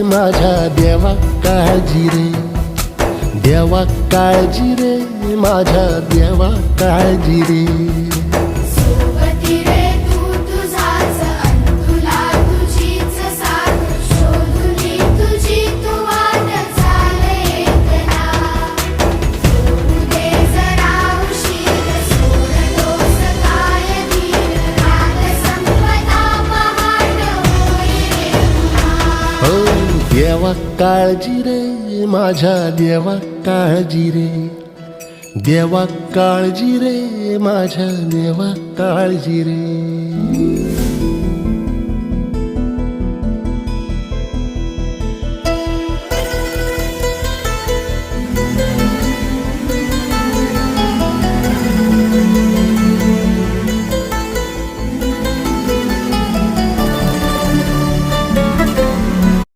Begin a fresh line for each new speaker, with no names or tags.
माझ्या देवा काळजी रे, देवा काळजी रे, माझ्या देवा काळजी रे.
सोबती रे तू तुझाच अंतुला तुझीच साथ, शोधुनी तुझी तू वाट चाल एकला. सोडू दे जरा उशीर, सोडतोस काय धीर, रात संपता पहाट होई रे पुन्हा.
हो देवा काळजी रे, माझ्या देवा काळजी रे, देवा काळजी रे, माझ्या देवा काळजी रे.